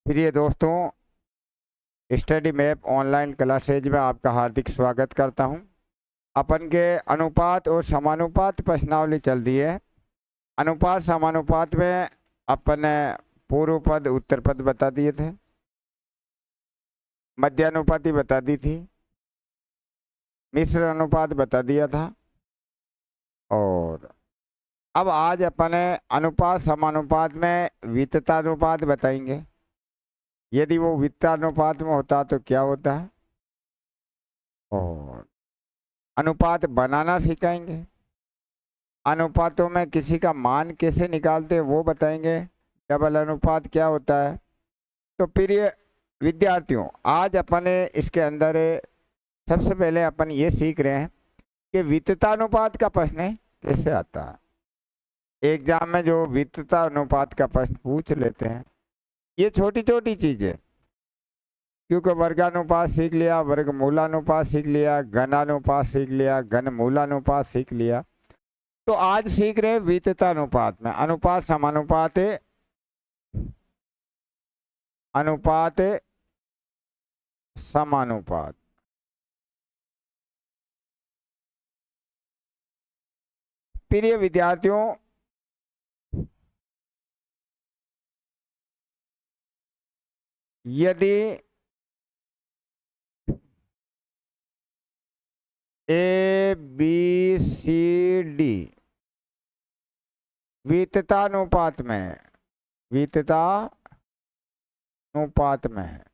प्रिय दोस्तों, study map online classes में आपका हार्दिक स्वागत करता हूं। अपन के अनुपात और समानुपात प्रश्नावली चल रही है। अनुपात समानुपात में अपन ने पूर्व पद उत्तर पद बता दिए थे, मध्यानुपाती बता दी थी, मिश्र अनुपात बता दिया था। और अब आज अपन ने अनुपात समानुपात में विततानुपात बताएंगे। यदि वो वित्तानुपात में होता तो क्या होता है, और अनुपात बनाना सिखाएंगे। अनुपातों में किसी का मान कैसे निकालते हैं वो बताएंगे। डबल अनुपात क्या होता है। तो प्रिय विद्यार्थियों, आज अपन इसके अंदर सबसे पहले अपन ये सीख रहे हैं कि वित्तानुपात का प्रश्न कैसे आता है। एग्जाम में जो वित्तानुपात का प्रश्न पूछ लेते हैं, ये छोटी छोटी चीजें, क्योंकि वर्गानुपात सीख लिया, वर्गमूलानुपात सीख लिया, घनानुपात सीख लिया, घनमूलानुपात सीख लिया, तो आज सीख रहे विततानुपात में अनुपात समानुपात अनुपात समानुपात। प्रिय विद्यार्थियों, यदि ए बी सी डी विततानुपात में है, विततानुपात में है,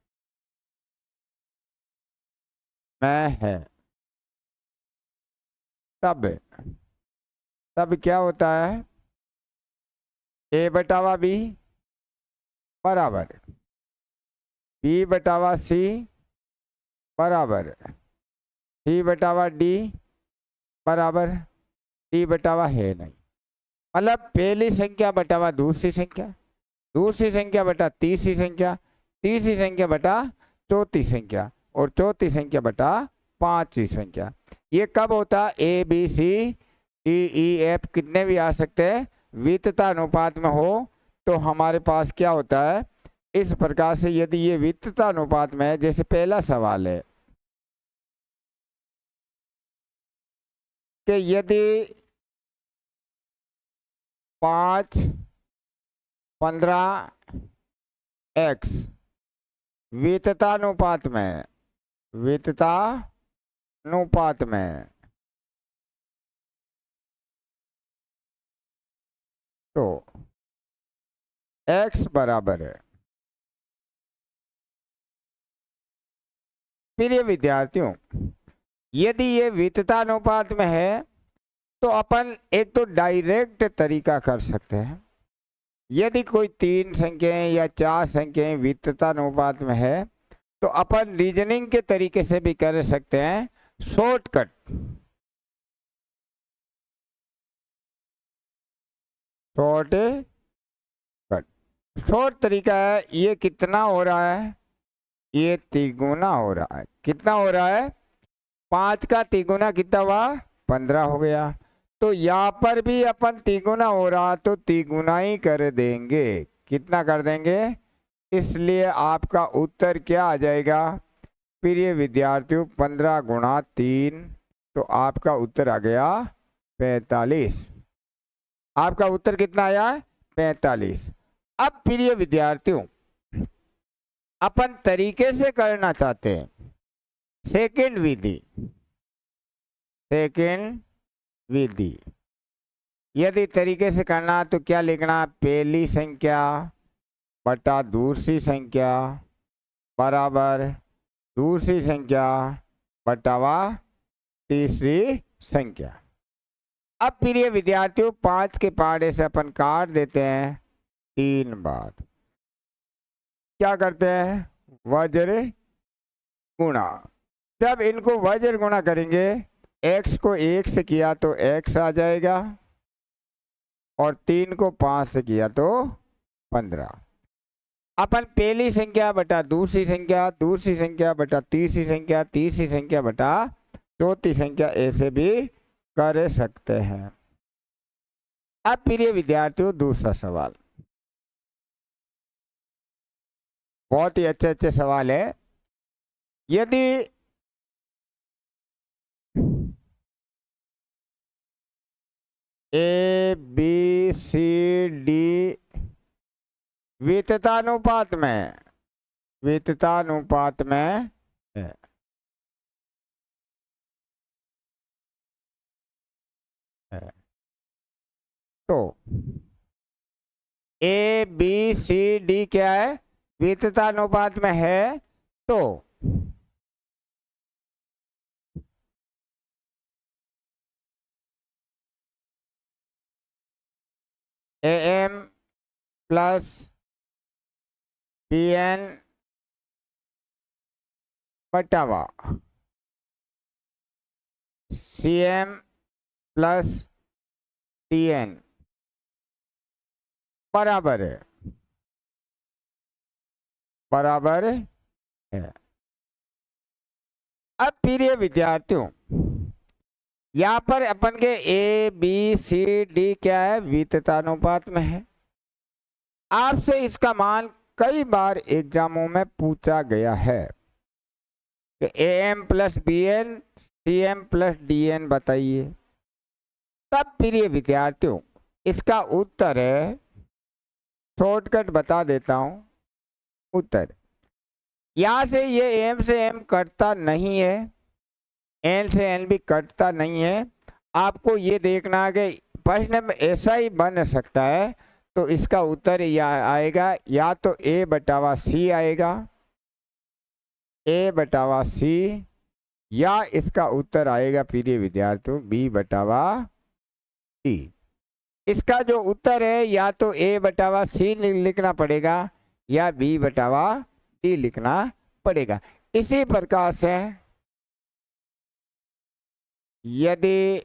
तब क्या होता है, ए बटावा बी बराबर बी बटावा सी बराबर सी बटावा डी बराबर डी बटावा है नहीं। मतलब पहली संख्या बटावा दूसरी संख्या, दूसरी संख्या बटा तीसरी संख्या, तीसरी संख्या बटा चौथी संख्या, और चौथी संख्या बटा पांचवी संख्या। ये कब होता है, A B C D E F कितने भी आ सकते हैं, विततानुपात में हो तो हमारे पास क्या होता है इस प्रकार से। यदि ये विततानुपात में है, जैसे पहला सवाल है कि यदि 5, 15 x विततानुपात में तो x बराबर है। प्रिय विद्यार्थियों, यदि ये विततानुपात में है तो अपन एक तो डायरेक्ट तरीका कर सकते हैं। यदि कोई 3 संख्याएं या 4 संख्याएं विततानुपात में है तो अपन रीजनिंग के तरीके से भी कर सकते हैं। शॉर्टकट शॉर्ट तरीका है। ये कितना हो रहा है, ये तिगुना हो रहा है। कितना हो रहा है, 5 का तिगुना कितना हुआ, 15 हो गया। तो यहाँ पर भी अपन तिगुना हो रहा तो तिगुना ही कर देंगे। कितना कर देंगे, इसलिए आपका उत्तर क्या आ जाएगा प्रिय विद्यार्थियों, 15 गुणा 3, तो आपका उत्तर आ गया 45। आपका उत्तर कितना आया, 45। अब प्रिय विद्यार्थियों, अपन तरीके से करना चाहते हैं सेकंड विधि। यदि तरीके से करना तो क्या लिखना, पहली संख्या बटा दूसरी संख्या बराबर दूसरी संख्या बटावा तीसरी संख्या। अब प्रिय विद्यार्थियों, 5 के पहाड़े से अपन काट देते हैं 3 बार। क्या करते हैं, वज्र गुणा। जब इनको वज्र गुणा करेंगे, x को 1 से किया तो x आ जाएगा, और 3 को 5 से किया तो 15। अपन पहली संख्या बटा दूसरी संख्या, दूसरी संख्या बटा तीसरी संख्या, तीसरी संख्या बटा चौथी संख्या, ऐसे भी कर सकते हैं। अब प्रिय विद्यार्थियों, दूसरा सवाल, बहुत ही अच्छे अच्छे सवाल है। यदि ए बी सी डी विततानुपात में है, तो ए बी सी डी क्या है, विततानुपात में है, तो A M plus B N बटावा C M plus T N बराबर है, बराबर है। अब प्रिय विद्यार्थियों, यहाँ पर अपन के ए बी सी डी क्या है, विततानुपात में है। आपसे इसका मान कई बार एग्जामों में पूछा गया है कि A M plus B N C M plus D N बताइए। तब प्रिय विद्यार्थियों इसका उत्तर है, शॉर्टकट बता देता हूं उत्तर। यहां से ये एम से एम कटता नहीं है, एन से एन भी कटता नहीं है। आपको ये देखना है कि प्रश्न में ऐसा ही बन सकता है, तो इसका उत्तर या आएगा या तो ए बटावा सी आएगा, ए बटावा सी, या इसका उत्तर आएगा प्रिय विद्यार्थियों बी बटावा सी। इसका जो उत्तर है या तो ए बटावा सी लिखना पड़ेगा या बी बटावा डी लिखना पड़ेगा। इसी प्रकार से यदि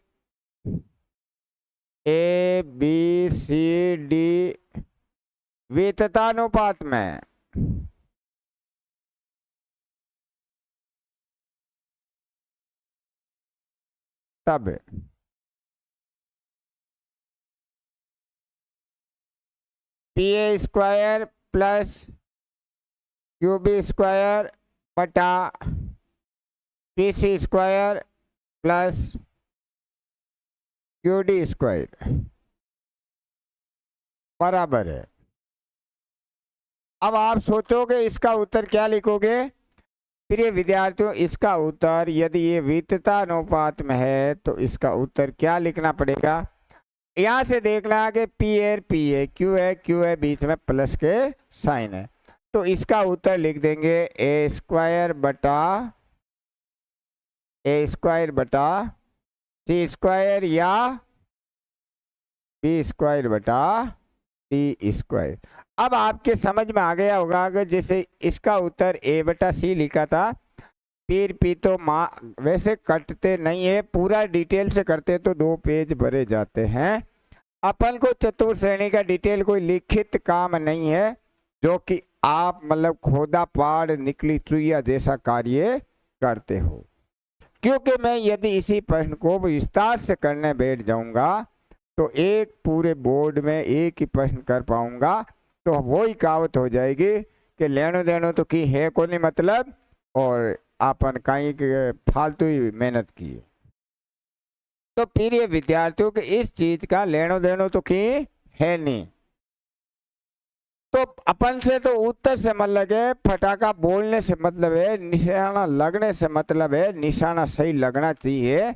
ए बी सी डी विततानुपात में तब P A square plus Q B square बटा P C square plus Q D square बराबर है। अब आप सोचोगे इसका उत्तर क्या लिखोगे। प्रिय विद्यार्थियों इसका उत्तर, यदि ये विततानुपात में है तो इसका उत्तर क्या लिखना पड़ेगा। यहां से देखना है कि पी है क्यू है बीच में प्लस के साइन है, तो इसका उत्तर लिख देंगे ए स्क्वायर बटा सी स्क्वायर या बी स्क्वायर बटा डी स्क्वायर। अब आपके समझ में आ गया होगा कि जैसे इसका उत्तर ए बटा सी लिखा था, फिर पी तो वैसे कटते नहीं है, पूरा डिटेल से करते तो 2 पेज भरे जाते हैं। अपन को चतुर्थ श्रेणी का डिटेल कोई लिखित काम नहीं है, जो कि आप मतलब खोदा पाड़ निकली चुईया जैसा कार्य करते हो। क्योंकि मैं यदि इसी प्रश्न को विस्तार से करने बैठ जाऊंगा तो एक पूरे बोर्ड में एक ही प्रश्न कर पाऊंगा, तो वो ही कहावत हो जाएगी कि लेनो देनो तो की है को नहीं मतलब, और अपन कहीं फालतू ही मेहनत की। तो प्रिय विद्यार्थियों के इस चीज का लेनो देनो तो की है नहीं। तो अपन से तो उत्तर से मतलब है, फटाका बोलने से मतलब है, निशाना लगने से मतलब है, निशाना सही लगना चाहिए।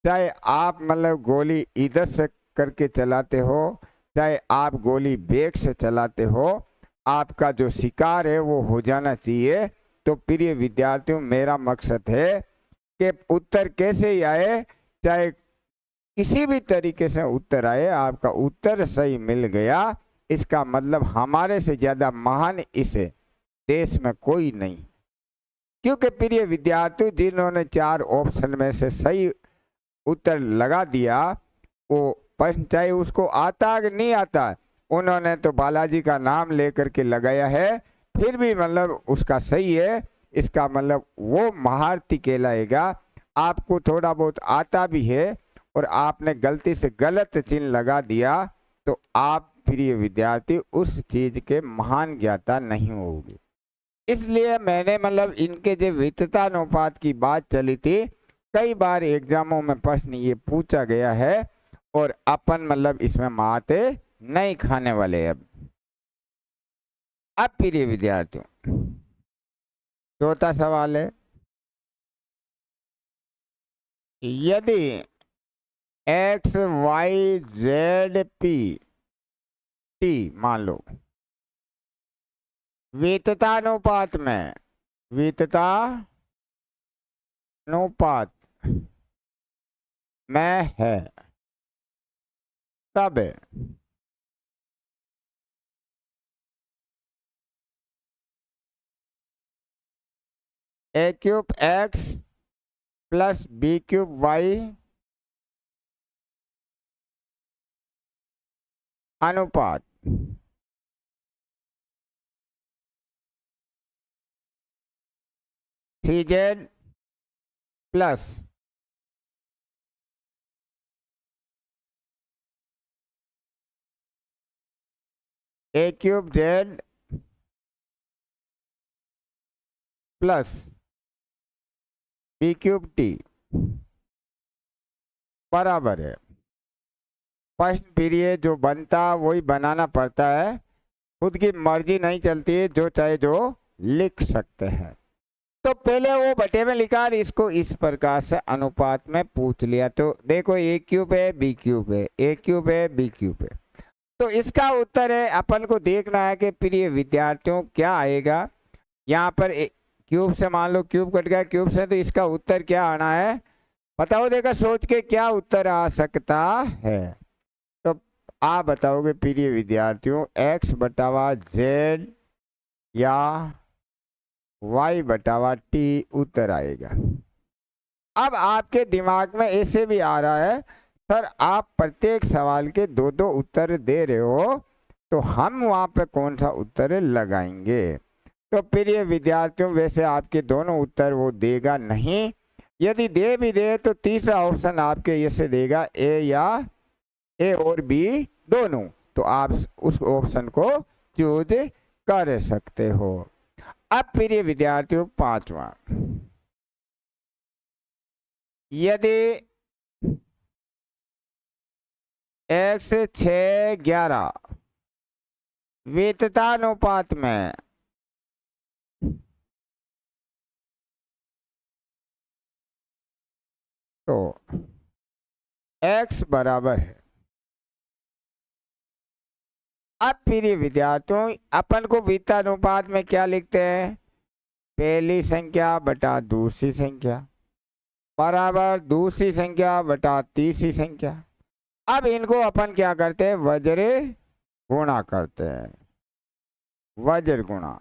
चाहे आप मतलब गोली इधर से करके चलाते हो, चाहे आप गोली बेग से चलाते हो, आपका जो शिकार है वो हो जाना चाहिए। तो प्रिय विद्यार्थियों मेरा मकसद है कि उत्तर कैसे ही आए, चाहे किसी भी तरीके से उत्तर आए, आपका उत्तर सही मिल गया, इसका मतलब हमारे से ज्यादा महान इस देश में कोई नहीं। क्योंकि प्रिय विद्यार्थी जिन्होंने 4 ऑप्शन में से सही उत्तर लगा दिया, वो प्रश्न चाहे उसको आता कि नहीं आता, उन्होंने तो बालाजी का नाम लेकर के लगाया है, फिर भी मतलब उसका सही है, इसका मतलब वो महारथी कहलाएगा। आपको थोड़ा बहुत आता भी है और आपने गलती से गलत चिन्ह लगा दिया, तो आप प्रिय विद्यार्थी उस चीज के महान ज्ञाता नहीं होंगे। इसलिए मैंने मतलब इनके जो वित्ततानुपात की बात चली थी, कई बार एग्जामों में प्रश्न ये पूछा गया है और अपन मतलब इसमें मात नहीं खाने वाले। अब प्रिय विद्यार्थियों, चौथा सवाल है, यदि X Y Z P T मान लो वित्ततानुपात में है, तब A cube X plus B cube Y अनुपात C Z plus A cube Z plus B cube T बराबर है। प्रश्न पीरियड जो बनता वही बनाना पड़ता है, खुद की मर्जी नहीं चलती है, जो चाहे जो लिख सकते हैं। तो पहले वो बटे में लिखा और इसको इस प्रकार से अनुपात में पूछ लिया। तो देखो ए क्यूब है बी क्यूब है, ए क्यूब है बी क्यूब है, तो इसका उत्तर है, अपन को देखना है कि प्रिय विद्यार्थियों क्या आएगा। यहाँ पर क्यूब से मान लो क्यूब कट गया क्यूब से, तो इसका उत्तर क्या आना है बताओ, देखा सोच के क्या उत्तर आ सकता है। तो आप बताओगे प्रिय विद्यार्थियों, एक्स बटावा जेड या वाई बटावा टी उत्तर आएगा। अब आपके दिमाग में ऐसे भी आ रहा है, सर आप प्रत्येक सवाल के दो दो उत्तर दे रहे हो, तो हम वहां पे कौन सा उत्तर लगाएंगे। तो प्रिय विद्यार्थियों, वैसे आपके दोनों उत्तर वो देगा नहीं, यदि दे भी दे तो तीसरा ऑप्शन आपके ये से देगा ए या ए और बी दोनों, तो आप उस ऑप्शन को चूज कर सकते हो। अब प्रिय विद्यार्थियों पांचवा, यदि एक्स 6 11 वित्ततानुपात में तो x बराबर है। अब प्रिय विद्यार्थियों, अपन को वित्तानुपात में क्या लिखते हैं, पहली संख्या बटा दूसरी संख्या बराबर दूसरी संख्या बटा तीसरी संख्या। अब इनको अपन क्या करते हैं, वज्र गुणा करते हैं, वज्र गुणा।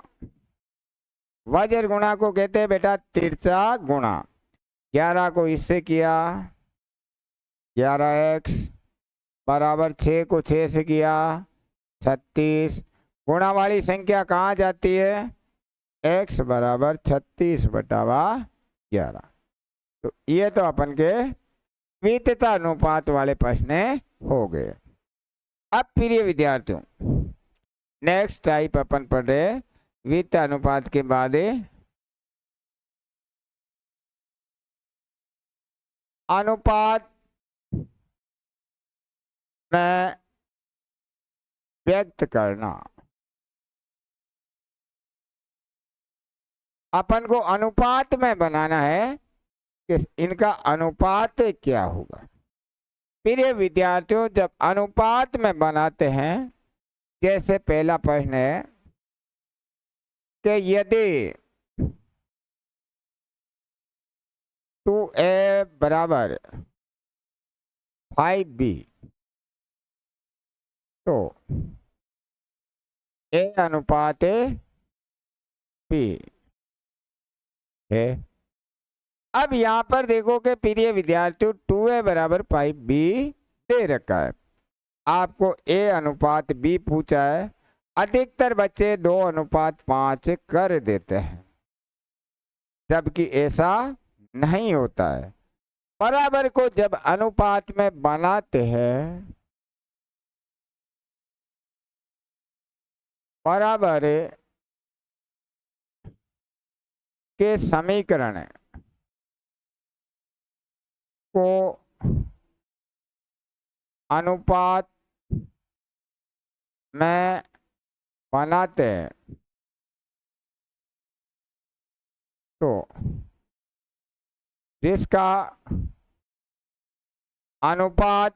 वज्र गुणा को कहते हैं बेटा तिरछा गुणा। 11 को इससे किया 11x बराबर 6 को 6 से किया 36, गुणा वाली संख्या कहाँ जाती है, x बराबर 36 बटावा 11। तो ये तो अपन के वित्ततानुपात वाले प्रश्न हो गए। अब प्रिय विद्यार्थियों, नेक्स्ट टाइप अपन पढ़ रहे वित्तानुपात के बाद अनुपात में व्यक्त करना। अपन को अनुपात में बनाना है कि इनका अनुपात क्या होगा। प्रिय विद्यार्थियों, जब अनुपात में बनाते हैं, जैसे पहला प्रश्न है कि यदि 2a बराबर 5b तो a अनुपात b है। अब यहां पर देखो कि प्रिय विद्यार्थियों 2a बराबर 5b दे रखा है, आपको a अनुपात b पूछा है। अधिकतर बच्चे 2 अनुपात 5 कर देते हैं, जबकि ऐसा नहीं होता है। बराबर को जब अनुपात में बनाते हैं, बराबर के समीकरण को अनुपात में बनाते हैं तो जिसका अनुपात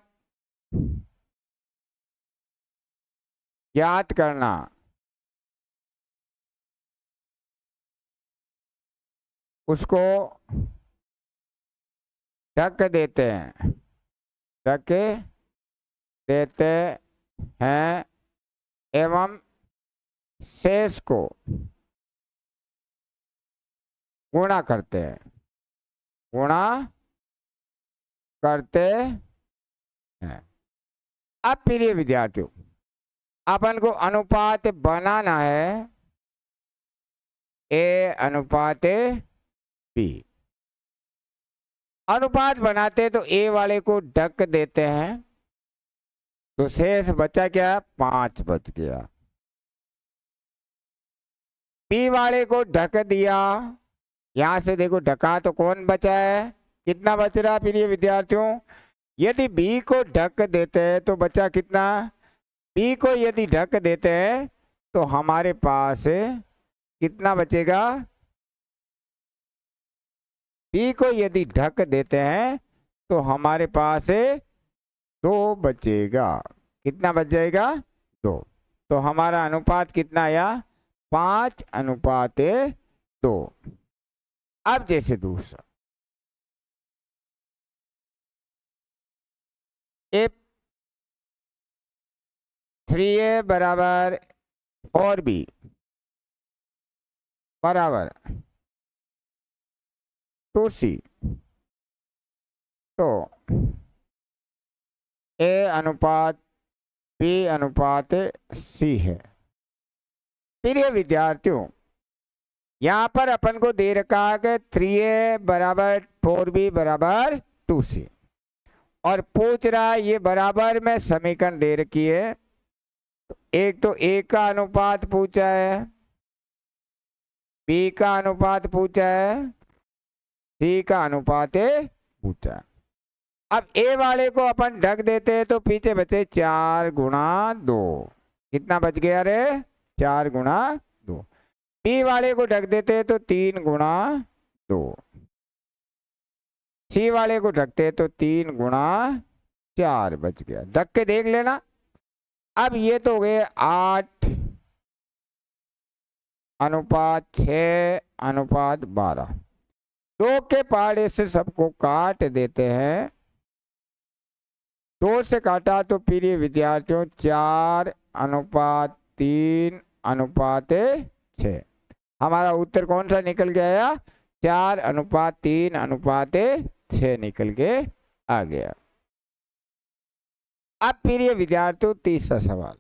ज्ञात करना उसको ढक देते हैं, ढक देते हैं एवं शेष को गुणा करते हैं, गुणा करते हैं। अब प्रिय विद्यार्थियों, अपन को अनुपात बनाना है ए अनुपात बी। अनुपात बनाते तो ए वाले को ढक देते हैं तो शेष बचा क्या, 5 बच गया। बी वाले को ढक दिया, यहां से देखो ढका तो कौन बचा है, कितना बच रहा प्रिय विद्यार्थियों। यदि बी को ढक देते हैं तो बचा कितना, बी को यदि ढक देते हैं तो हमारे पास कितना बचेगा, बी को यदि ढक देते हैं तो हमारे पास 2 बचेगा। कितना बच जाएगा, 2। तो हमारा अनुपात कितना आया, 5:2। अब जैसे दूसरा ए 3a बराबर 4b बराबर 2c, तो a अनुपात b अनुपात c है। प्रिय विद्यार्थियों, यहां पर अपन को दे रखा है कि 3a बराबर 4b बराबर 2c और पूछ रहा है ये बराबर में समीकरण दे रखी है। तो एक तो a का अनुपात पूछा है, b का अनुपात पूछा है, c का अनुपात पूछा है। अब a वाले को अपन ढक देते हैं तो पीछे बचे 4×2। कितना बच गया रे, 4×2। b वाले को ढक देते हैं तो 3×2। सी वाले को ढकते हैं तो 3×4 बच गया। ढक के देख लेना। अब ये तो हो गए 8:6:12। 2 के पहाड़े से सबको काट देते हैं। 2 से काटा तो प्रिय विद्यार्थियों 4:3:6। हमारा उत्तर कौन सा निकल के आया, 4:3:6 निकल के आ गया। अब प्रिय विद्यार्थियों तीसरा सवाल,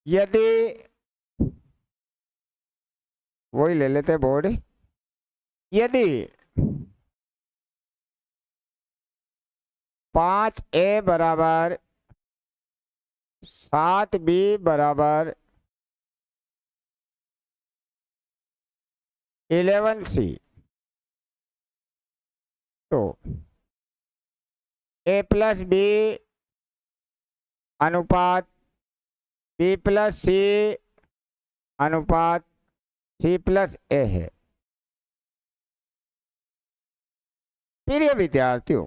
यदि वही ले लेते बोर्ड, यदि 5a बराबर 7b बराबर 11c, तो a + b अनुपात b + c अनुपात c + a है। प्रिय विद्यार्थियों,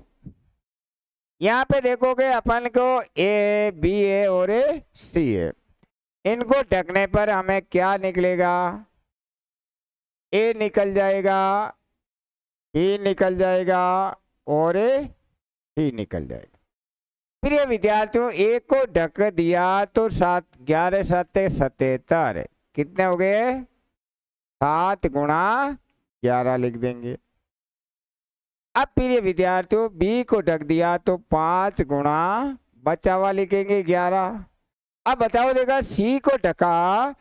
यहाँ पे देखोगे अपन को a, b है और c है। इनको ढकने पर हमें क्या निकलेगा, a निकल जाएगा, b निकल जाएगा और c निकल जाएगा। प्रिय विद्यार्थियों, a को ढक दिया तो 11×7=77। कितने हो गए, 7×11 लिख देंगे। अब प्रिय विद्यार्थियों b को ढक दिया तो 5 गुणा बचा हुआ लिखेंगे 11। अब बताओ देगा c को ढका,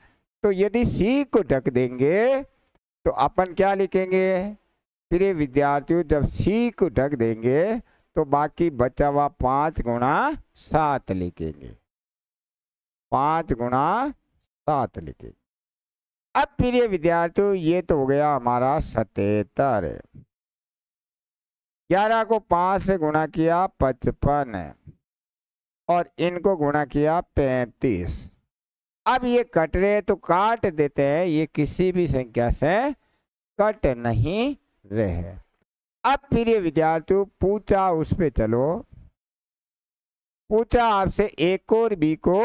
तो यदि c को ढक देंगे तो अपन क्या लिखेंगे, प्रिय विद्यार्थियों जब c को ढक देंगे तो बाकी बचा हुआ 5 गुणा 7 लिखेंगे, 5 गुणा 7 लिखेंगे। अब प्रिय विद्यार्थियों ये तो हो गया हमारा 77। 11 को 5 से गुणा किया 55 और इनको गुणा किया 35। अब ये कट रहे तो काट देते हैं, ये किसी भी संख्या से कट नहीं रहे। अब प्रिय विद्यार्थियों पूछा उस पे चलो, पूछा आपसे एक और बी को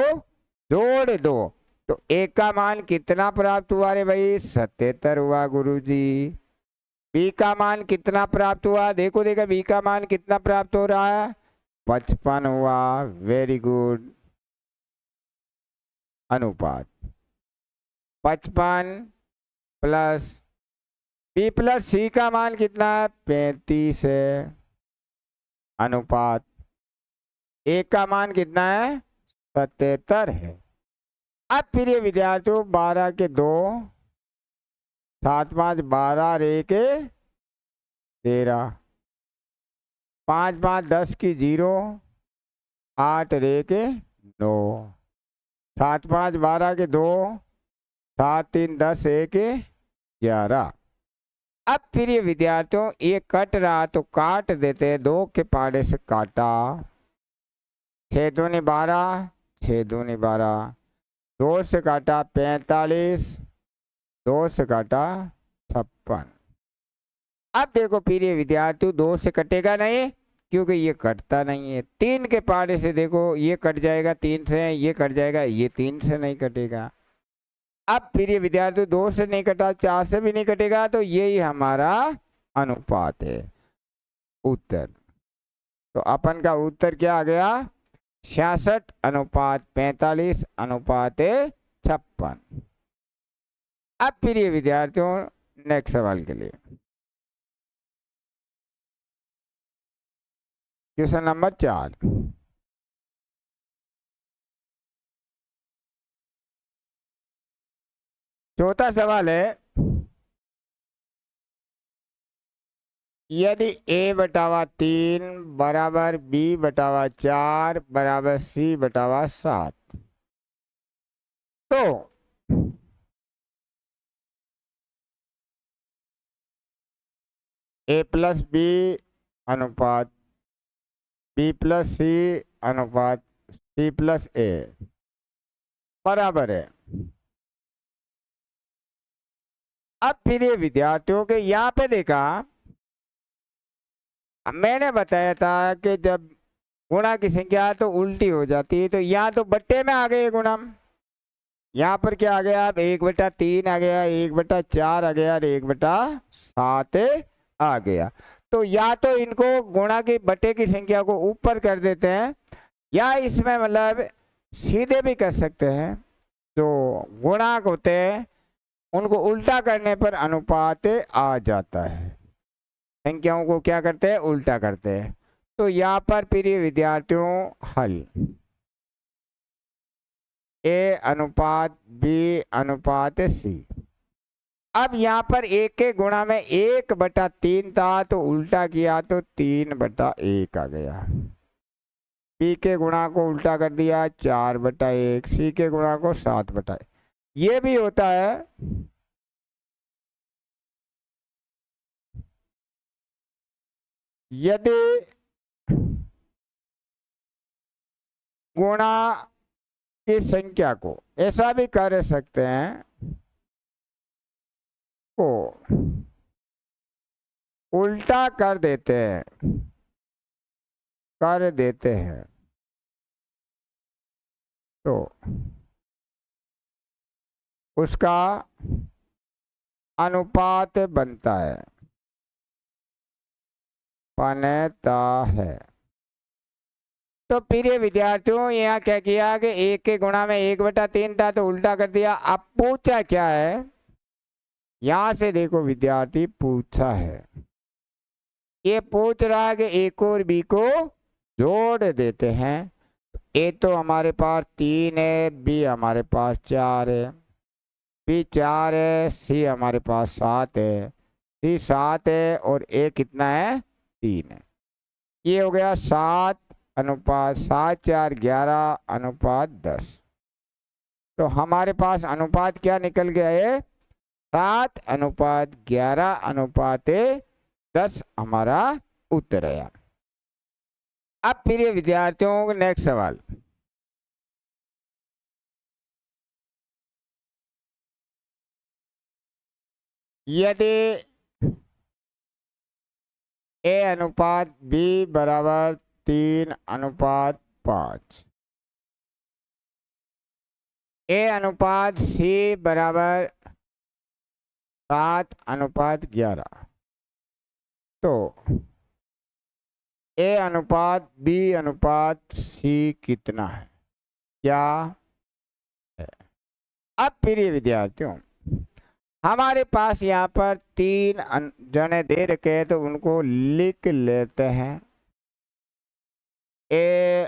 जोड़ दो, तो ए का मान कितना प्राप्त हुआ रे भाई? 77 हुआ गुरुजी। बी का मान कितना प्राप्त हुआ? देखो देखो बी का मान कितना प्राप्त हो रहा है? 55 हुआ। Very good. अनुपात 55 प्लस बी प्लस सी का मान कितना है? 35 है। अनुपात ए का मान कितना है? 77 है। अब प्रिय विद्यार्थियों 12 के 2, 7 5 12 रे के 13, 5 5 10 की 0, 8 रे के 9, 7 5 12 के 2, 7 3 10 1 11। अब प्रिय विद्यार्थियों ये कट रहा तो काट देते, 2 के पाड़े से काटा, 6 दूनी 12, 6 दूनी 12, 2 से काटा 45, 2 से काटा 56। अब देखो प्रिय विद्यार्थियों 2 से कटेगा नहीं क्योंकि ये कटता नहीं है। 3 के पाड़े से देखो ये कट जाएगा 3 से, ये कट जाएगा, ये 3 से नहीं कटेगा। अब प्रिय विद्यार्थियों 2 से नहीं कटा, 4 से भी नहीं कटेगा, तो यही हमारा अनुपात है। उत्तर तो अपन का उत्तर क्या आ गया? 66 अनुपात 45 अनुपात 56। अब प्रिय विद्यार्थियों नेक्स्ट सवाल के लिए क्वेश्चन नंबर 4। चौथा सवाल है, यदि a बटावा 3 बराबर b बटावा 4 बराबर c बटावा 7, तो a प्लस बी अनुपात b प्लस सी अनुपात c प्लस a बराबर है। अब फिर ये विद्यार्थियों के यहाँ पे देखा, मैंने बताया था कि जब गुणा की संख्या तो उल्टी हो जाती है, तो यहाँ तो बट्टे में आ गए गुणम। यहाँ पर क्या आ गया? अब 1/3 आ गया, 1/4 आ गया और 1/7 आ गया। तो या तो इनको गुणा की बट्टे की संख्या को ऊपर कर देते हैं, या इसमें मतलब सीधे भी कर सकते हैं। जो गुणांक होते हैं उनको उल्टा करने पर अनुपात आ जाता है। संख्याओं को क्या करते हैं? उल्टा करते हैं। तो यहाँ पर प्रिय विद्यार्थियों हल ए अनुपात बी अनुपात सी। अब यहाँ पर 1 के गुणा में 1/3 था, तो उल्टा किया तो 3/1 आ गया। बी के गुणा को उल्टा कर दिया 4/1, सी के गुणा को 7/1। ये भी होता है। यदि गुणा की संख्या को ऐसा भी कर सकते हैं, को उल्टा कर देते हैं, तो उसका अनुपात बनता है, तो प्रिय विद्यार्थियों यहाँ क्या किया कि 1 के गुणा में 1/3 था, तो उल्टा कर दिया। अब पूछा क्या है? यहां से देखो विद्यार्थी, पूछा है, ये पूछ रहा है कि ए को और बी को जोड़ देते हैं। ए तो हमारे पास 3 है, बी हमारे पास 4 है, बी 4 है, सी हमारे पास 7 है, सी 7 है और ए कितना है? 3 है। ये हो गया 7:7:4:11:10। तो हमारे पास अनुपात क्या निकल गया है? 7:11:10 हमारा उत्तर है। अब प्रिय विद्यार्थियों, नेक्स्ट सवाल। यदि A/B बराबर 3:5, A/C बराबर 7:11, तो A/B/C कितना है, क्या है? अब प्रिय विद्यार्थियों, हमारे पास यहाँ पर 3 जने दे रखे हैं, तो उनको लिख लेते हैं। A/B/C,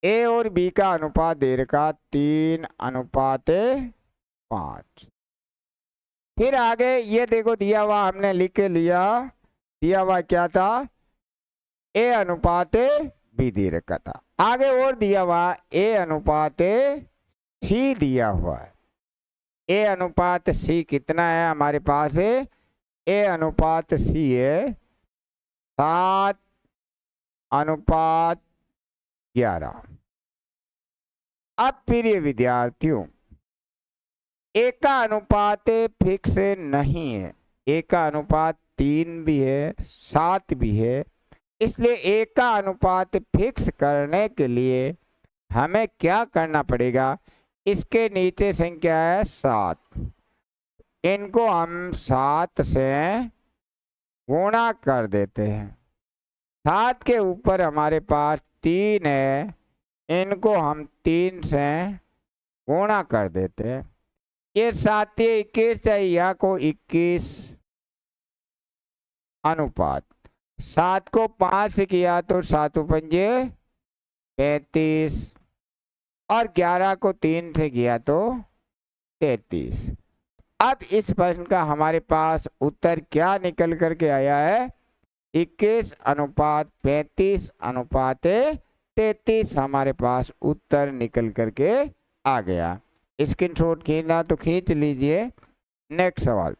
A और B का अनुपात दे रखा 3:5। फिर आगे ये देखो दिया हुआ, हमने लिख के लिया, दिया हुआ क्या था? A/B दे रखा था। आगे और दिया हुआ A/C दिया हुआ है। A/C कितना है हमारे पास? A/C है 7:11। अब प्रिय विद्यार्थियों, A का अनुपात फिक्स नहीं है, A का अनुपात 3 भी है, 7 भी है। इसलिए A का अनुपात फिक्स करने के लिए हमें क्या करना पड़ेगा? इसके नीचे संख्या है 7, इनको हम 7 से गुणा कर देते हैं। 7 के ऊपर हमारे पास 3 है, इनको हम 3 से गुणा कर देते हैं। ये 7 21 है, या को 21 अनुपात। 7 को 5 से किया तो 7×5 35, और 11 को 3 से किया तो 33। अब इस प्रश्न का हमारे पास उत्तर क्या निकल करके आया है? 21:35:33 हमारे पास उत्तर निकल करके आ गया। स्क्रीनशॉट खींचना तो खींच लीजिए। नेक्स्ट सवाल।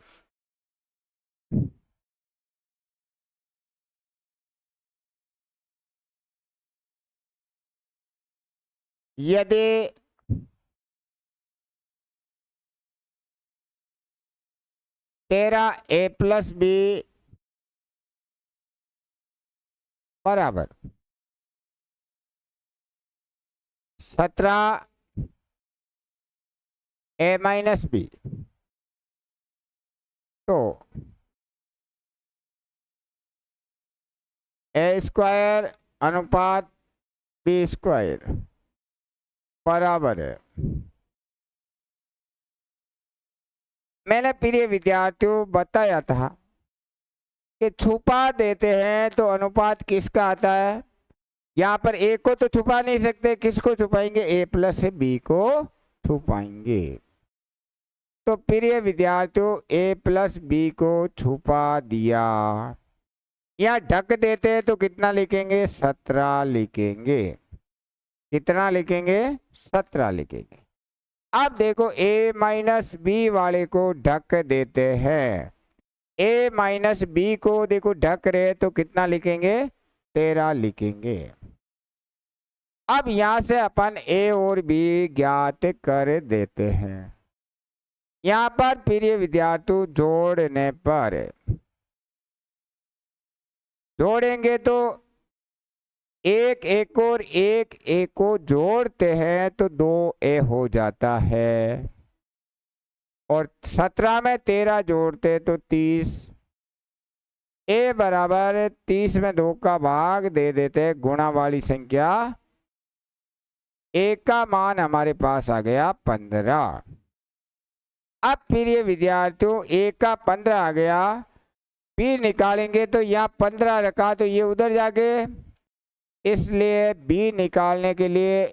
यदि तेरा A+B बराबर 17A-B, तो A² / B² बराबर है। मैंने प्रिय विद्यार्थियों बताया था कि छुपा देते हैं तो अनुपात किसका आता है? यहाँ पर A को तो छुपा नहीं सकते, किसको छुपाएंगे? A+B को छुपाएंगे। तो प्रिय विद्यार्थियों, A+B को छुपा दिया, या ढक देते हैं तो कितना लिखेंगे? 17 लिखेंगे। कितना लिखेंगे? 17 लिखेंगे। अब देखो A-B वाले को ढक देते हैं। A-B को देखो ढक रहे तो कितना लिखेंगे? 13 लिखेंगे। अब यहां से अपन A और B ज्ञात कर देते हैं। यहां पर प्रिय विद्यार्थी जोड़ने पर जोड़ेंगे तो 1 और 1 को जोड़ते हैं तो 2A हो जाता है, और 17 में 13 जोड़ते तो 30। A बराबर 30 में 2 का भाग दे देते, गुणा वाली संख्या। A का मान हमारे पास आ गया 15। अब प्रिय विद्यार्थियों, A का 15 आ गया, B निकालेंगे तो यहाँ 15 रखा तो ये उधर जाके, इसलिए B निकालने के लिए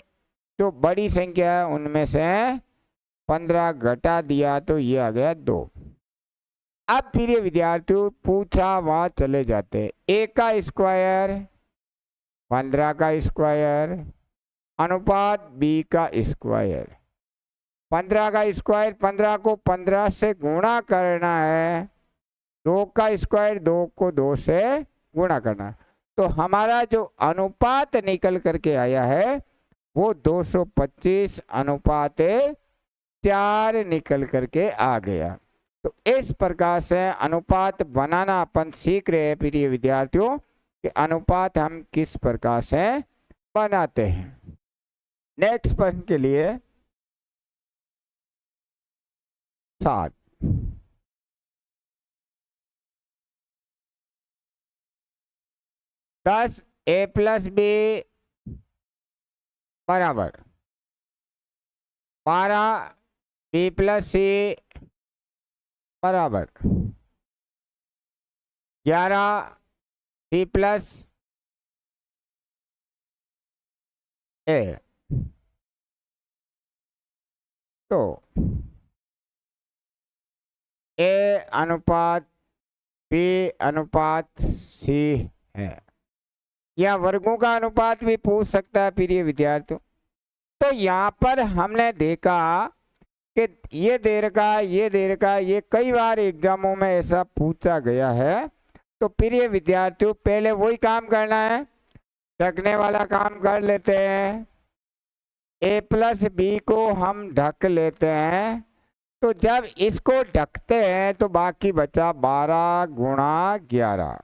जो बड़ी संख्या है उनमें से 15 घटा दिया तो ये आ गया 2। अब प्रिय विद्यार्थियों पूछा वहां चले जाते हैं। ए का स्क्वायर 15 का स्क्वायर अनुपात बी का स्क्वायर। 15 का स्क्वायर 15 को 15 से गुणा करना है, 2 का स्क्वायर 2 को 2 से गुणा करना। तो हमारा जो अनुपात निकल करके आया है वो 225 अनुपात 4 निकल करके आ गया। तो इस प्रकार से अनुपात बनाना अपन सीख रहे हैं प्रिय विद्यार्थियों कि अनुपात हम किस प्रकार से बनाते हैं। नेक्स्ट प्रश्न के लिए 7 10 a प्लस बी बराबर 12 बी प्लस सी बराबर 11 सी प्लस ए। तो ए अनुपात बी अनुपात सी है, या वर्गों का अनुपात भी पूछ सकता है प्रिय विद्यार्थियों। तो यहाँ पर हमने देखा कि ये दे रखा ये दे रखा, ये कई बार एग्जामों में ऐसा पूछा गया है। तो प्रिय विद्यार्थियों पहले वही काम करना है, ढकने वाला काम कर लेते हैं। ए प्लस बी को हम ढक लेते हैं। तो जब इसको ढकते हैं तो बाकी बचा 12 गुणा 11,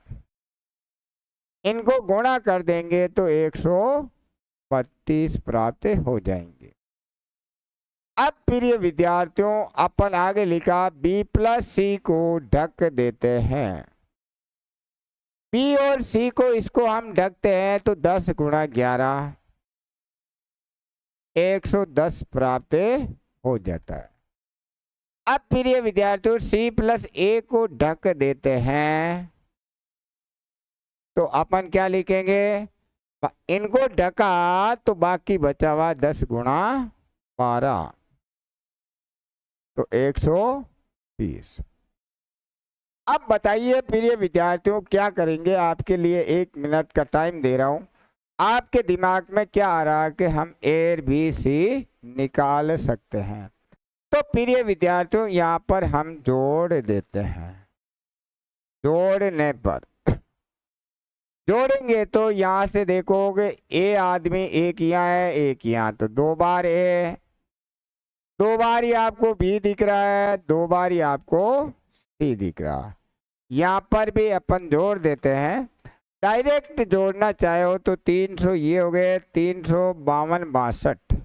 इनको गुणा कर देंगे तो 132 प्राप्त हो जाएंगे। अब प्रिय विद्यार्थियों अपन आगे लिखा बी प्लस सी को ढक देते हैं। बी और सी को इसको हम ढकते हैं तो 10 गुणा 11 110 प्राप्त हो जाता है। अब प्रिय विद्यार्थियों सी प्लस ए को ढक देते हैं तो अपन क्या लिखेंगे, इनको ढका तो बाकी बचा हुआ 10 गुणा 12 तो 120। अब बताइए प्रिय विद्यार्थियों क्या करेंगे, आपके लिए 1 मिनट का टाइम दे रहा हूं। आपके दिमाग में क्या आ रहा है कि हम ए बी सी निकाल सकते हैं। तो प्रिय विद्यार्थियों यहाँ पर हम जोड़ देते हैं। जोड़ने पर जोड़ेंगे तो यहाँ से देखोगे ए आदमी एक यहाँ है एक यहाँ, तो 2 बार ए, 2 बार ही आपको बी दिख रहा है, 2 बार ही आपको सी दिख रहा है। यहाँ पर भी अपन जोड़ देते हैं। डायरेक्ट जोड़ना चाहे हो तो 300 ये हो गए 352 62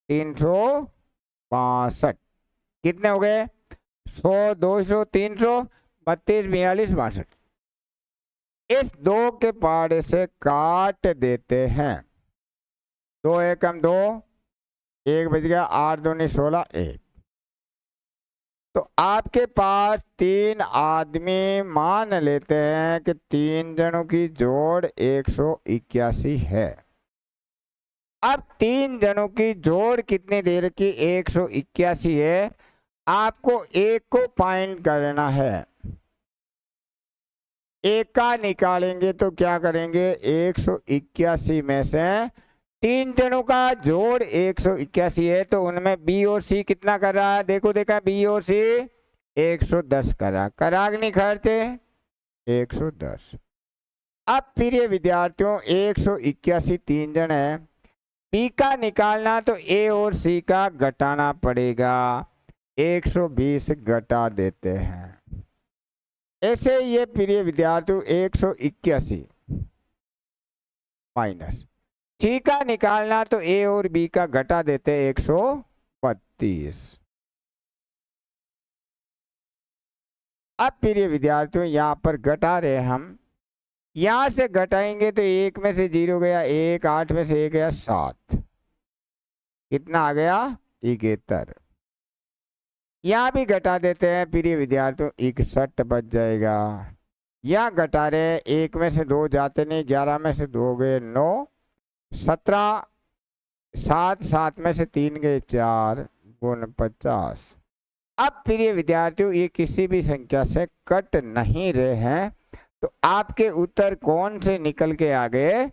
362 कितने हो गए 100 200 300 32 42 62। इस 2 के पहाड़े से काट देते हैं। 2 एकम 2 1 बज गया 8 दूनी 16 1। तो आपके पास 3 आदमी मान लेते हैं कि 3 जनों की जोड़ 181 है। अब 3 जनों की जोड़ कितनी देर की 181 है। आपको एक को फाइंड करना है। एक का निकालेंगे तो क्या करेंगे 181 में से 3 जनों का जोड़ 181 है तो उनमें बी और सी कितना कर रहा है, देखो देखा बी और सी 110 कर रहा, कराग्नि खर्च 110। अब प्रिय विद्यार्थियों 181 3 जन है, बी का निकालना तो ए और सी का घटाना पड़ेगा, 120 घटा देते हैं। ऐसे ये प्रिय विद्यार्थियों 181 माइनस सी का निकालना तो ए और बी का घटा देते 132। अब प्रिय विद्यार्थियों यहाँ पर घटा रहे हम, यहां से घटाएंगे तो 1 में से 0 गया 1, 8 में से 1 गया 7, कितना आ गया 71। यहाँ भी घटा देते हैं प्रिय विद्यार्थियों 61 बच जाएगा। यहाँ घटा रहे 1 में से 2 जाते नहीं, 11 में से 2 गए 9, 17 7 7 में से 3 गए 4 गुण 50 अब प्रिय विद्यार्थियों, ये किसी भी संख्या से कट नहीं रहे हैं, तो आपके उत्तर कौन से निकल के आ गए?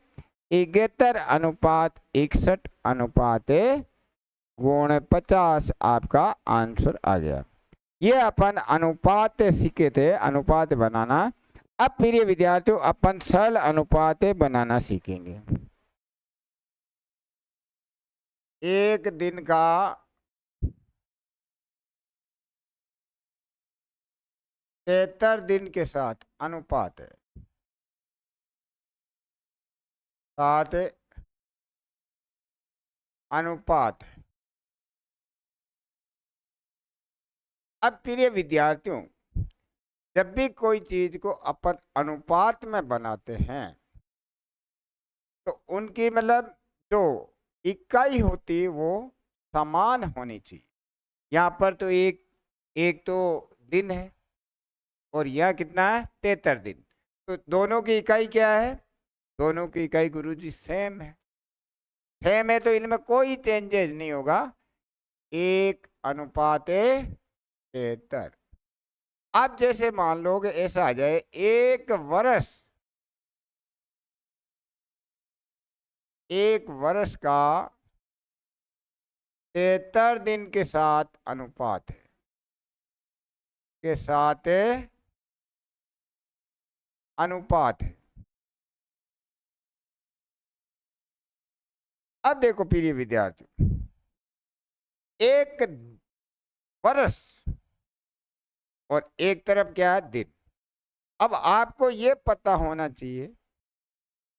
71:61:50 आपका आंसर आ गया। ये अपन अनुपात सीखे थे, अनुपात बनाना। अब प्रिय विद्यार्थियों, अपन सरल अनुपात बनाना सीखेंगे। एक दिन का 73 दिन के साथ अनुपात है, साथ अनुपात है। अब प्रिय विद्यार्थियों, जब भी कोई चीज को अपन अनुपात में बनाते हैं तो उनकी मतलब जो इकाई होती है वो समान होनी चाहिए। यहाँ पर तो एक तो दिन है और यह कितना है? 73 दिन। तो दोनों की इकाई क्या है? दोनों की इकाई गुरुजी सेम है। सेम है तो इनमें कोई चेंजेस नहीं होगा। 1:73। अब जैसे मान लो कि ऐसा आ जाए, एक वर्ष का 73 दिन के साथ अनुपात है, के साथ अनुपात है। अब देखो प्रिय विद्यार्थियों, एक वर्ष और एक तरफ क्या है? दिन। अब आपको ये पता होना चाहिए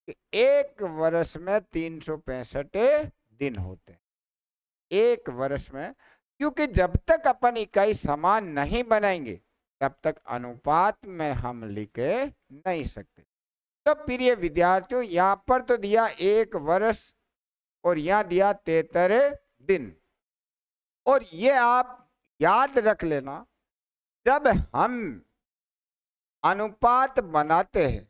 कि एक वर्ष में 365 दिन होते हैं, एक वर्ष में। क्योंकि जब तक अपन इकाई समान नहीं बनाएंगे तब तक अनुपात में हम लिख नहीं सकते। तो प्रिय विद्यार्थियों, यहाँ पर तो दिया एक वर्ष और यहाँ दिया 73 दिन। और ये आप याद रख लेना, जब हम अनुपात बनाते हैं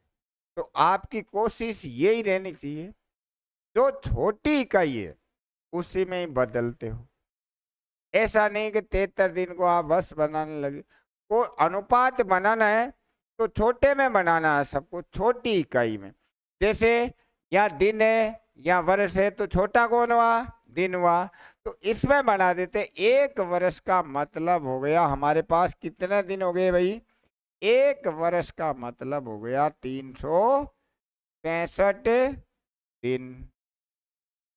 तो आपकी कोशिश यही रहनी चाहिए जो छोटी इकाई है उसी में ही बदलते हो। ऐसा नहीं कि 73 दिन को आप बस बनाने लगे। को अनुपात बनाना है तो छोटे में बनाना है, सबको छोटी इकाई में। जैसे यहाँ दिन है, यहाँ वर्ष है, तो छोटा कौन हुआ? दिन हुआ। तो इसमें बना देते। एक वर्ष का मतलब हो गया हमारे पास कितने दिन हो गए भाई? एक वर्ष का मतलब हो गया 365 दिन।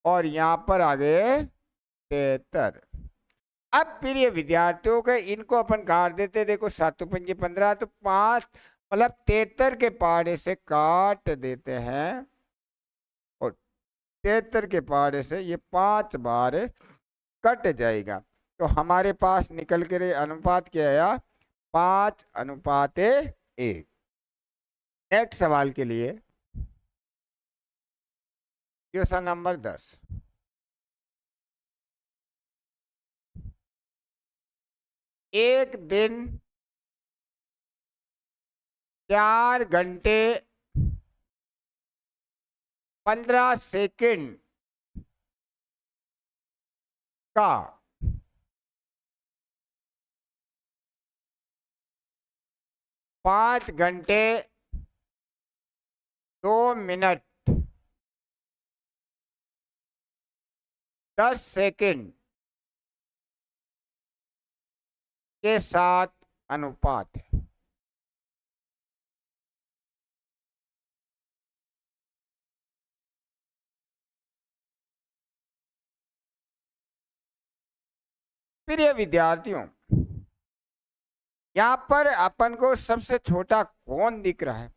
और यहाँ पर आ गए 73। अब प्रिय विद्यार्थियों के इनको अपन काट देते। देखो 7×5 = 15, तो 5 मतलब 73 के पहाड़े से काट देते हैं और 73 के पहाड़े से ये 5 बार कट जाएगा। तो हमारे पास निकल के अनुपात क्या आया? 5:1। नेक्स्ट सवाल के लिए क्वेश्चन नंबर 10। एक दिन 4 घंटे 15 सेकंड का 5 घंटे 2 मिनट 10 सेकंड के साथ अनुपात है। प्रिय विद्यार्थियों, यहाँ पर अपन को सबसे छोटा कौन दिख रहा है?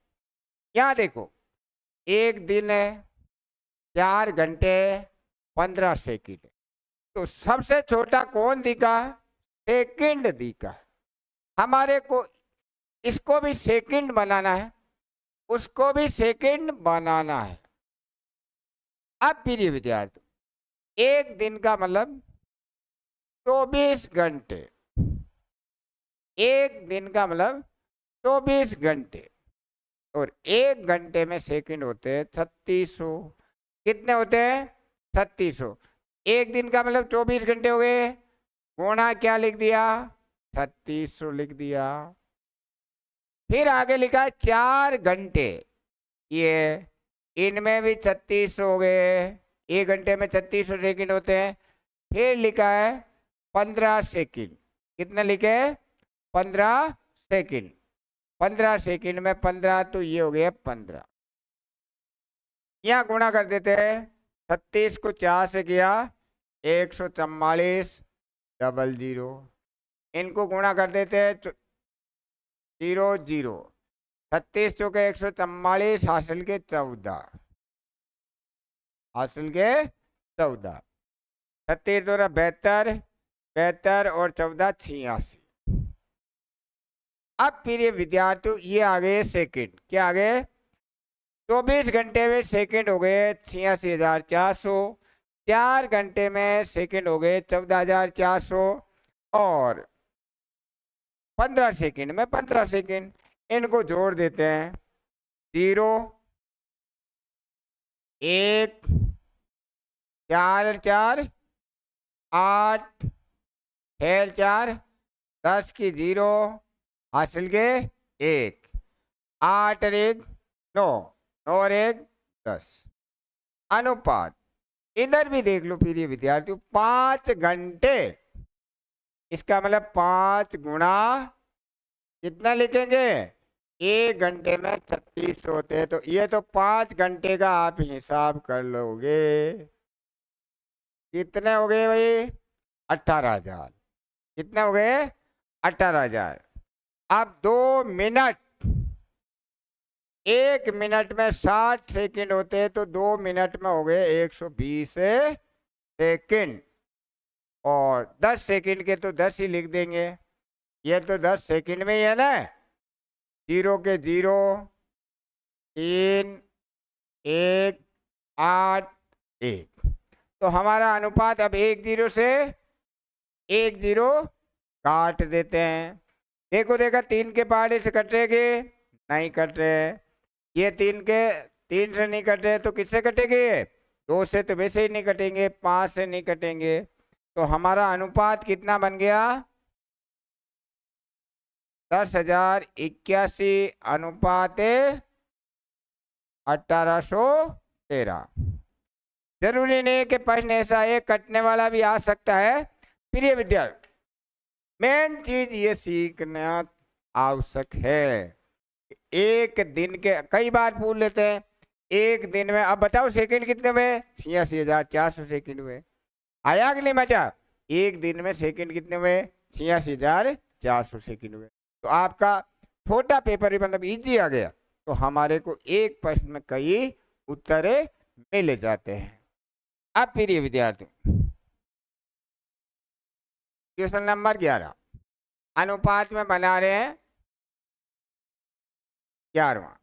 यहाँ देखो, एक दिन है 4 घंटे 15 सेकंड, तो सबसे छोटा कौन दिखा? सेकंड दिखा। हमारे को इसको भी सेकंड बनाना है, उसको भी सेकंड बनाना है। अब प्रिय विद्यार्थी, एक दिन का मतलब 24 घंटे, एक दिन का मतलब 24 घंटे, और एक घंटे में सेकंड होते हैं 3600। कितने होते हैं? 3600। एक दिन का मतलब 24 घंटे हो गए, गुणा क्या लिख दिया? 3600 लिख दिया। फिर आगे लिखा है 4 घंटे, ये इनमें भी 3600 हो गए, 1 घंटे में 3600 सेकंड होते हैं। फिर लिखा है 15 सेकंड, कितने लिखे? 15 सेकंड। 15 सेकंड में 15 तो ये हो गया 15। यहाँ गुणा कर देते हैं, 36 को 4 से किया 144 00, इनको गुणा कर देते हैं 0 0, 36 चौके 144, हासिल के 14, हासिल के 14, 36 दो 72, 72 और 14 86। अब फिर ये विद्यार्थी ये आ गए सेकंड, क्या आ गए? 24 घंटे में सेकंड हो गए 86,400, 4 घंटे में सेकंड हो गए 14,400 और 15 सेकंड में 15 सेकंड, इनको जोड़ देते हैं। 0 1 4 4 8 6 4 10 की 0, हासिल के 1, 8 और 1 9, 9 और 1 10। अनुपात इधर भी देख लो फिर ये विद्यार्थी, 5 घंटे, इसका मतलब 5 गुणा कितना लिखेंगे? 1 घंटे में 36 होते हैं, तो ये तो 5 घंटे का आप हिसाब कर लोगे, कितने हो गए भाई? 18,000। कितने हो गए? 18,000। अब 2 मिनट, 1 मिनट में 60 सेकंड होते हैं, तो 2 मिनट में हो गए 120 सेकंड, और 10 सेकंड के तो 10 ही लिख देंगे, ये तो 10 सेकंड में ही है ना। 0 के 0 3 1 8 1, तो हमारा अनुपात अब 1 0 से 1 0 काट देते हैं। देखो देखा 3 के पहाड़े से कटेंगे, नहीं कट रहे। ये 3 से नहीं कट रहे, तो किससे कटेंगे? 2 से तो वैसे ही नहीं कटेंगे, 5 से नहीं कटेंगे, तो हमारा अनुपात कितना बन गया? 10,081 अनुपात 1813। जरूरी नहीं कि प्रश्न ऐसा एक कटने वाला भी आ सकता है। प्रिय विद्यार्थी, मेन चीज ये सीखना आवश्यक है। एक दिन के कई बार पूछ लेते हैं, एक दिन में अब बताओ सेकंड कितने हुए? 86,400 सेकंड हुए। आया कि नहीं बचा? एक दिन में सेकंड कितने हुए? 86,400 सेकंड हुए। तो आपका छोटा पेपर मतलब इजी आ गया, तो हमारे को एक प्रश्न में कई उत्तर मिल जाते हैं। अब फिर ये विद्यार्थी क्वेश्चन नंबर 11 अनुपात में बना रहे हैं 11वां।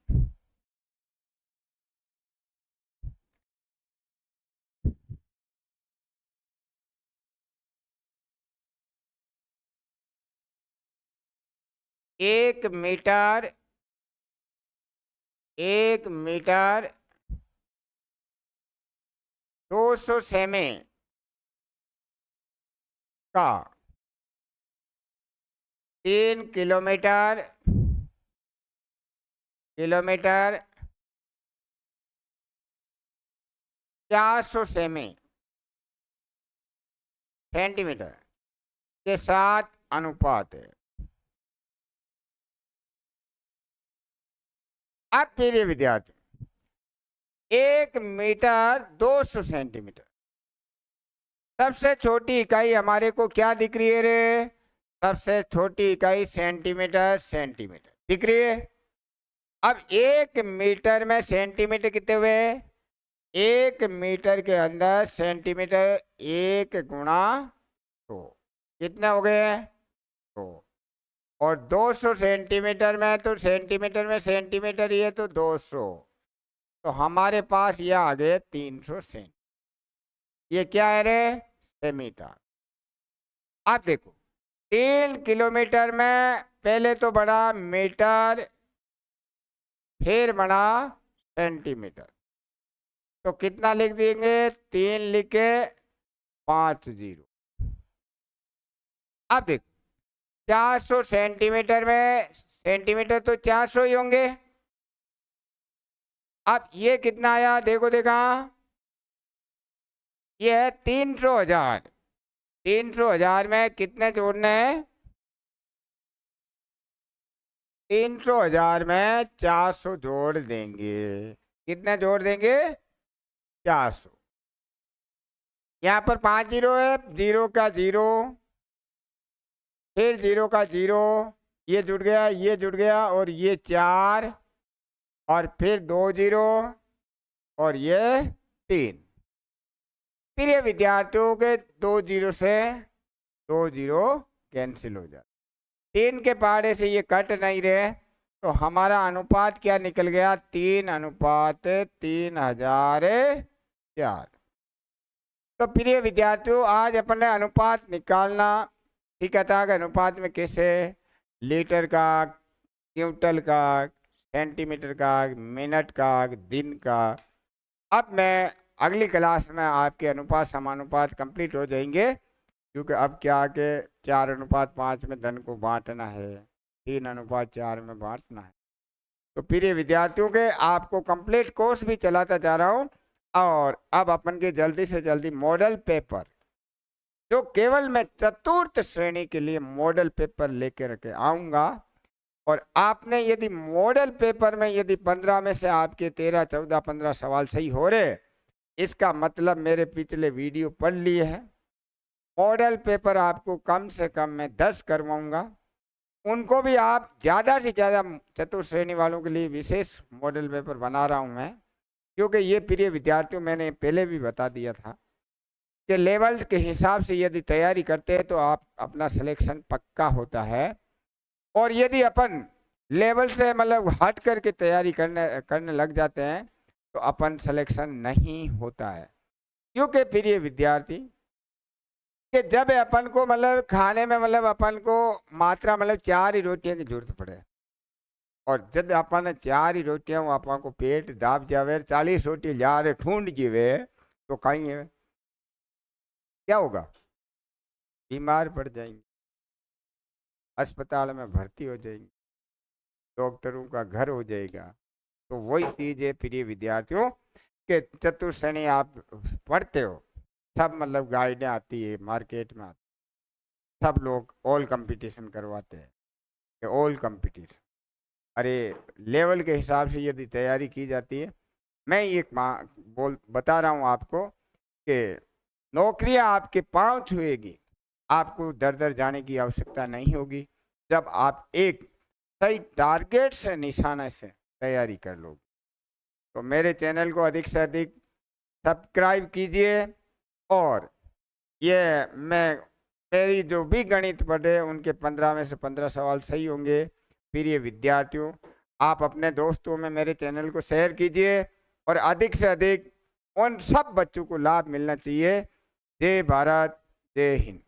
एक मीटर 200 सेमी का 3 किलोमीटर 400 सेंटीमीटर के साथ अनुपात है। अब फिर ये विद्यार्थी 1 मीटर 200 सेंटीमीटर, सबसे छोटी इकाई हमारे को क्या दिख रही है रे? सबसे छोटी इकाई सेंटीमीटर दिख रही है। अब 1 मीटर में सेंटीमीटर कितने हुए? 1 मीटर के अंदर सेंटीमीटर 1 गुणा 2, कितने हो गए? 2। और 200 सेंटीमीटर में, तो सेंटीमीटर ये तो 200, तो हमारे पास ये आ गए 300 सेंटीमीटर। ये क्या है रे? सेमीटर। आप देखो 3 किलोमीटर में पहले तो बड़ा मीटर, फिर बड़ा सेंटीमीटर, तो कितना लिख देंगे? 3 लिखे 5 0। अब देखो 400 सेंटीमीटर में, सेंटीमीटर तो 400 ही होंगे। अब ये कितना आया, देखो देखा, ये है 300,000। 300,000 में कितने जोड़ने हैं, 300,000 में 400 जोड़ देंगे। कितने जोड़ देंगे, 400। यहाँ पर 5 जीरो है, 0 का 0, फिर 0 का 0, ये जुड़ गया, ये जुड़ गया, और ये 4, और फिर 2 जीरो, और ये 3। फिर ये विद्यार्थियों के 2 जीरो से 2 जीरो कैंसिल हो जाते, 3 के पहाड़े से ये कट नहीं रहे, तो हमारा अनुपात क्या निकल गया, 3:3004। तो प्रिय विद्यार्थियों, आज अपने अनुपात निकालना सीखा था कि अनुपात में कैसे लीटर का, क्विंटल का, सेंटीमीटर का, मिनट का, दिन का। अब मैं अगली क्लास में आपके अनुपात समानुपात कंप्लीट हो जाएंगे, क्योंकि अब क्या के 4:5 में धन को बांटना है, 3:4 में बांटना है। तो प्रिय विद्यार्थियों के आपको कंप्लीट कोर्स भी चलाता जा रहा हूँ, और अब अपन के जल्दी से जल्दी मॉडल पेपर, जो केवल मैं चतुर्थ श्रेणी के लिए मॉडल पेपर लेके रखे आऊंगा। और आपने यदि मॉडल पेपर में यदि 15 में से आपके 13, 14, 15 सवाल सही हो रहे, इसका मतलब मेरे पिछले वीडियो पढ़ लिए हैं। मॉडल पेपर आपको कम से कम मैं 10 करवाऊंगा, उनको भी आप ज़्यादा से ज़्यादा चतुर्थ श्रेणी वालों के लिए विशेष मॉडल पेपर बना रहा हूं मैं, क्योंकि ये प्रिय विद्यार्थियों मैंने पहले भी बता दिया था कि लेवल के हिसाब से यदि तैयारी करते हैं तो आप अपना सिलेक्शन पक्का होता है, और यदि अपन लेवल से मतलब हट करके तैयारी करने लग जाते हैं तो अपन सिलेक्शन नहीं होता है। क्योंकि प्रिय विद्यार्थी कि जब अपन को मतलब खाने में मतलब अपन को मात्रा मतलब 4 ही रोटियां की जरूरत पड़े, और जब अपन 4 ही रोटियां अपन को पेट दाब जावे, 40 रोटी जा रहे ठूंढ जीवे, तो कहीं है क्या होगा, बीमार पड़ जाएंगे, अस्पताल में भर्ती हो जाएंगे, डॉक्टरों का घर हो जाएगा। तो वही चीज है प्रिय विद्यार्थियों के चतुर्थ श्रेणी आप पढ़ते हो, सब मतलब गाइडें आती है मार्केट में आती, सब लोग ऑल कंपटीशन करवाते हैं, ऑल कंपटीशन। अरे लेवल के हिसाब से यदि तैयारी की जाती है, मैं ये बता रहा हूँ आपको कि नौकरियां आपके पांव छुएगी, आपको दर दर जाने की आवश्यकता नहीं होगी, जब आप एक सही टारगेट से निशाने से तैयारी कर लोगे। तो मेरे चैनल को अधिक से अधिक सब्सक्राइब कीजिए, और ये मेरी जो भी गणित पढ़े उनके 15 में से 15 सवाल सही होंगे। प्रिय विद्यार्थियों, आप अपने दोस्तों में मेरे चैनल को शेयर कीजिए, और अधिक से अधिक उन सब बच्चों को लाभ मिलना चाहिए। जय भारत, जय हिंद।